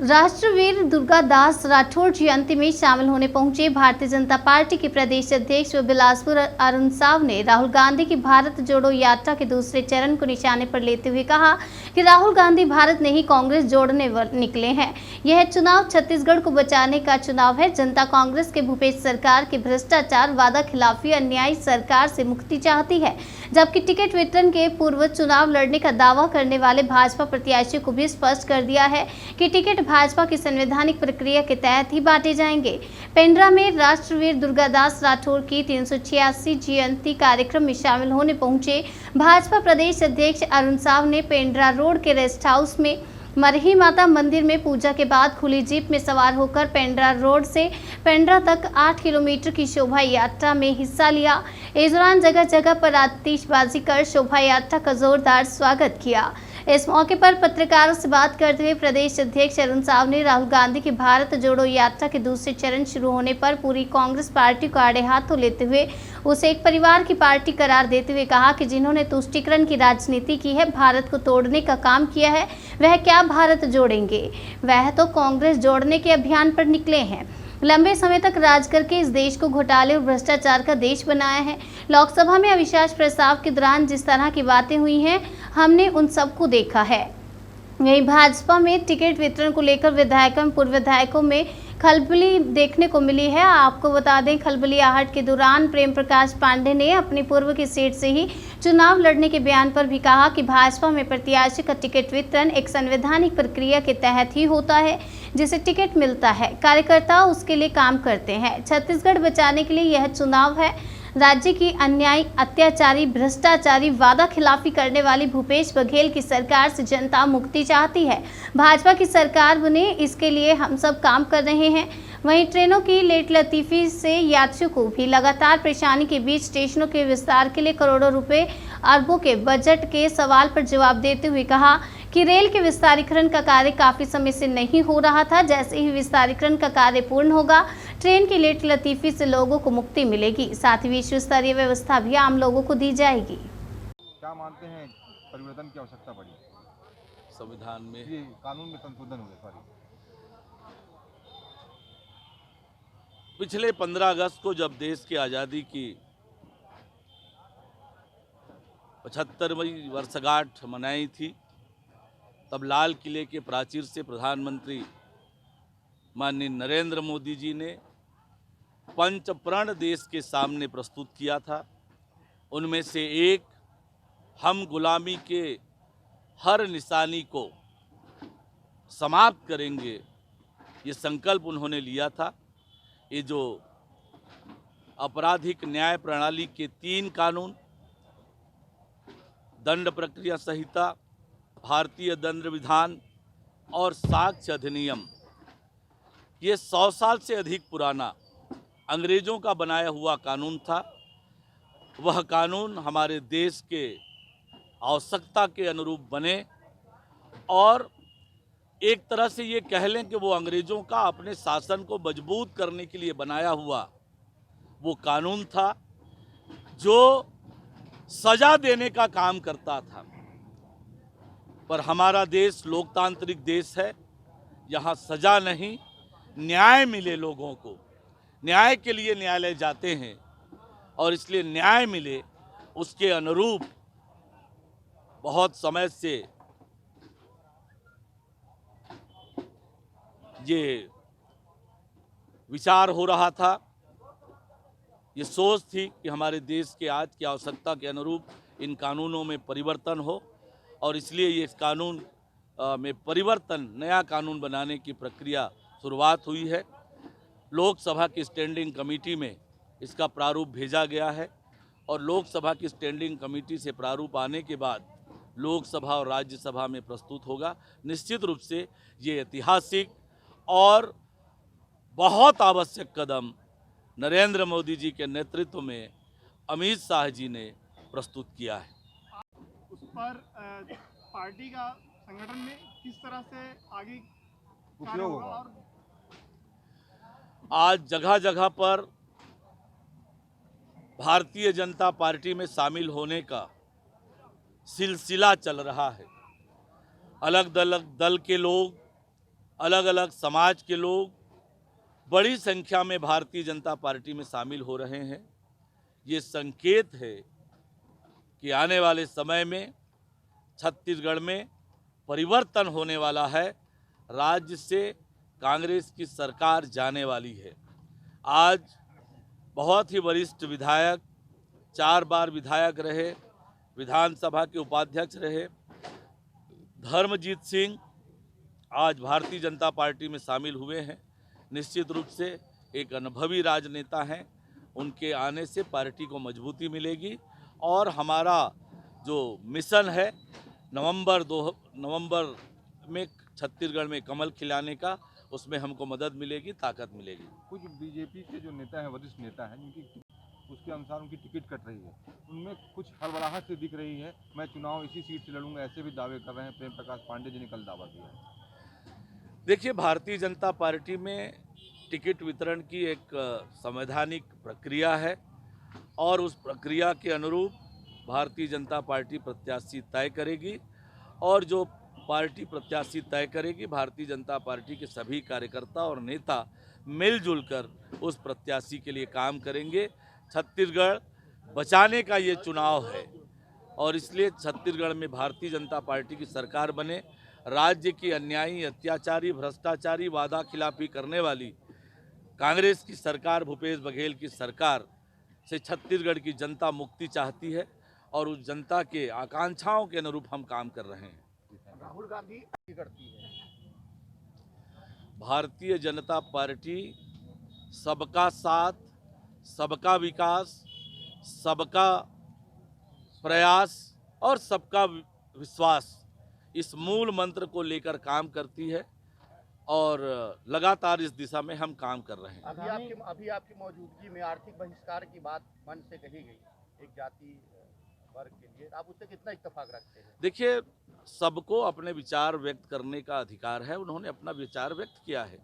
राष्ट्रवीर दुर्गादास राठौड़ जयंती में शामिल होने पहुंचे भारतीय जनता पार्टी के प्रदेश अध्यक्ष व बिलासपुर अरुण साव ने राहुल गांधी की भारत जोड़ो यात्रा के दूसरे चरण को निशाने पर लेते हुए कहा कि राहुल गांधी भारत नहीं कांग्रेस जोड़ने निकले हैं। यह चुनाव छत्तीसगढ़ को बचाने का चुनाव है। जनता कांग्रेस के भूपेश सरकार के भ्रष्टाचार, वादा खिलाफी, अन्यायी सरकार से मुक्ति चाहती है, जबकि टिकट वितरण के पूर्व चुनाव लड़ने का दावा करने वाले भाजपा प्रत्याशियों को भी स्पष्ट कर दिया है कि टिकट भाजपा की संवैधानिक प्रक्रिया के तहत ही बांटे जाएंगे। पेंड्रा में राष्ट्रवीर दुर्गादास राठौड़ की 386 जयंती कार्यक्रम में शामिल होने पहुंचे भाजपा प्रदेश अध्यक्ष अरुण साव ने पेंड्रा रोड के रेस्ट हाउस में मरही माता मंदिर में पूजा के बाद खुली जीप में सवार होकर पेंड्रा रोड से पेंड्रा तक 8 किलोमीटर की शोभा यात्रा में हिस्सा लिया। इस दौरान जगह जगह पर आतिशबाजी कर शोभा यात्रा का जोरदार स्वागत किया। इस मौके पर पत्रकारों से बात करते हुए प्रदेश अध्यक्ष अरुण साव ने राहुल गांधी की भारत जोड़ो यात्रा के दूसरे चरण शुरू होने पर पूरी कांग्रेस पार्टी को आड़े हाथों लेते हुए उसे एक परिवार की पार्टी करार देते हुए कहा कि जिन्होंने तुष्टीकरण की राजनीति की है, भारत को तोड़ने का काम किया है, वह क्या भारत जोड़ेंगे? वह तो कांग्रेस जोड़ने के अभियान पर निकले हैं। लंबे समय तक राज करके इस देश को घोटाले और भ्रष्टाचार का देश बनाया है। लोकसभा में अविश्वास प्रस्ताव के दौरान जिस तरह की बातें हुई हैं, हमने उन सबको देखा है। वहीं भाजपा में टिकट वितरण को लेकर विधायकों और पूर्व विधायकों में खलबली देखने को मिली है। आपको बता दें, खलबली आहट के दौरान प्रेम प्रकाश पांडे ने अपनी पूर्व की सीट से ही चुनाव लड़ने के बयान पर भी कहा कि भाजपा में प्रत्याशी का टिकट वितरण एक संवैधानिक प्रक्रिया के तहत ही होता है, जिसे टिकट मिलता है, कार्यकर्ता उसके लिए काम करते हैं। छत्तीसगढ़ बचाने के लिए यह चुनाव है। राज्य की अन्यायी, अत्याचारी, भ्रष्टाचारी, वादा खिलाफी करने वाली भूपेश बघेल की सरकार से जनता मुक्ति चाहती है। भाजपा की सरकार बने, इसके लिए हम सब काम कर रहे हैं। वहीं ट्रेनों की लेटलतीफी से यात्रियों को भी लगातार परेशानी के बीच स्टेशनों के विस्तार के लिए करोड़ों रुपए, अरबों के बजट के सवाल पर जवाब देते हुए कहा कि रेल के विस्तारीकरण का कार्य काफी समय से नहीं हो रहा था। जैसे ही विस्तारीकरण का कार्य पूर्ण होगा, ट्रेन की लेटलतीफी से लोगों को मुक्ति मिलेगी, साथ ही विश्व स्तरीय व्यवस्था भी आम लोगों को दी जाएगी। क्या मानते हैं परिवर्तन की आवश्यकता पड़ी संविधान में? ये कानून में संशोधन हुए, सॉरी। पिछले 15 अगस्त को जब देश की आज़ादी की 75वीं वर्षगांठ मनाई थी, तब लाल किले के प्राचीर से प्रधानमंत्री माननीय नरेंद्र मोदी जी ने पंचप्रण देश के सामने प्रस्तुत किया था। उनमें से एक, हम गुलामी के हर निशानी को समाप्त करेंगे, ये संकल्प उन्होंने लिया था। ये जो आपराधिक न्याय प्रणाली के 3 कानून, दंड प्रक्रिया संहिता, भारतीय दंड विधान और साक्ष्य अधिनियम, ये 100 साल से अधिक पुराना अंग्रेजों का बनाया हुआ कानून था। वह कानून हमारे देश के आवश्यकता के अनुरूप बने और एक तरह से ये कह लें कि वो अंग्रेजों का अपने शासन को मजबूत करने के लिए बनाया हुआ वो कानून था, जो सजा देने का काम करता था। पर हमारा देश लोकतांत्रिक देश है, यहाँ सजा नहीं, न्याय मिले लोगों को। न्याय के लिए न्यायालय जाते हैं और इसलिए न्याय मिले, उसके अनुरूप बहुत समय से ये विचार हो रहा था, ये सोच थी कि हमारे देश के आज की आवश्यकता के अनुरूप इन कानूनों में परिवर्तन हो और इसलिए ये इस कानून में परिवर्तन, नया कानून बनाने की प्रक्रिया शुरुआत हुई है। लोकसभा की स्टैंडिंग कमेटी में इसका प्रारूप भेजा गया है और लोकसभा की स्टैंडिंग कमेटी से प्रारूप आने के बाद लोकसभा और राज्यसभा में प्रस्तुत होगा। निश्चित रूप से ये ऐतिहासिक और बहुत आवश्यक कदम नरेंद्र मोदी जी के नेतृत्व में अमित शाह जी ने प्रस्तुत किया है। उस पर पार्टी का संगठन में किस तरह से आगे उपयोग होगा और आज जगह जगह पर भारतीय जनता पार्टी में शामिल होने का सिलसिला चल रहा है। अलग अलग दल के लोग अलग अलग समाज के लोग बड़ी संख्या में भारतीय जनता पार्टी में शामिल हो रहे हैं। ये संकेत है कि आने वाले समय में छत्तीसगढ़ में परिवर्तन होने वाला है। राज्य से कांग्रेस की सरकार जाने वाली है। आज बहुत ही वरिष्ठ विधायक, 4 बार विधायक रहे, विधानसभा के उपाध्यक्ष रहे, धर्मजीत सिंह आज भारतीय जनता पार्टी में शामिल हुए हैं। निश्चित रूप से एक अनुभवी राजनेता हैं। उनके आने से पार्टी को मजबूती मिलेगी और हमारा जो मिशन है नवंबर में छत्तीसगढ़ में कमल खिलाने का, उसमें हमको मदद मिलेगी, ताकत मिलेगी। कुछ बीजेपी के जो नेता हैं, वरिष्ठ नेता हैं, जिनकी उसके अनुसार उनकी टिकट कट रही है, उनमें कुछ हड़बड़ाहट से दिख रही है। मैं चुनाव इसी सीट से लड़ूंगा, ऐसे भी दावे कर रहे हैं। प्रेम प्रकाश पांडे जी ने कल दावा किया है। देखिए, भारतीय जनता पार्टी में टिकट वितरण की एक संवैधानिक प्रक्रिया है और उस प्रक्रिया के अनुरूप भारतीय जनता पार्टी प्रत्याशी तय करेगी और जो पार्टी प्रत्याशी तय करेगी, भारतीय जनता पार्टी के सभी कार्यकर्ता और नेता मिलजुल कर उस प्रत्याशी के लिए काम करेंगे। छत्तीसगढ़ बचाने का ये चुनाव है और इसलिए छत्तीसगढ़ में भारतीय जनता पार्टी की सरकार बने। राज्य की अन्यायी, अत्याचारी, भ्रष्टाचारी, वादा खिलाफी करने वाली कांग्रेस की सरकार, भूपेश बघेल की सरकार से छत्तीसगढ़ की जनता मुक्ति चाहती है और उस जनता के आकांक्षाओं के अनुरूप हम काम कर रहे हैं। राहुल गांधी करती है। भारतीय जनता पार्टी सबका साथ, सबका विकास, सबका प्रयास और सबका विश्वास, इस मूल मंत्र को लेकर काम करती है और लगातार इस दिशा में हम काम कर रहे हैं। अभी आपकी मौजूदगी में आर्थिक बहिष्कार की बात मंच से कही गई एक जाति वर्ग के लिए, आप उससे कितना इत्तेफाक रखते हैं? देखिए, सबको अपने विचार व्यक्त करने का अधिकार है। उन्होंने अपना विचार व्यक्त किया है।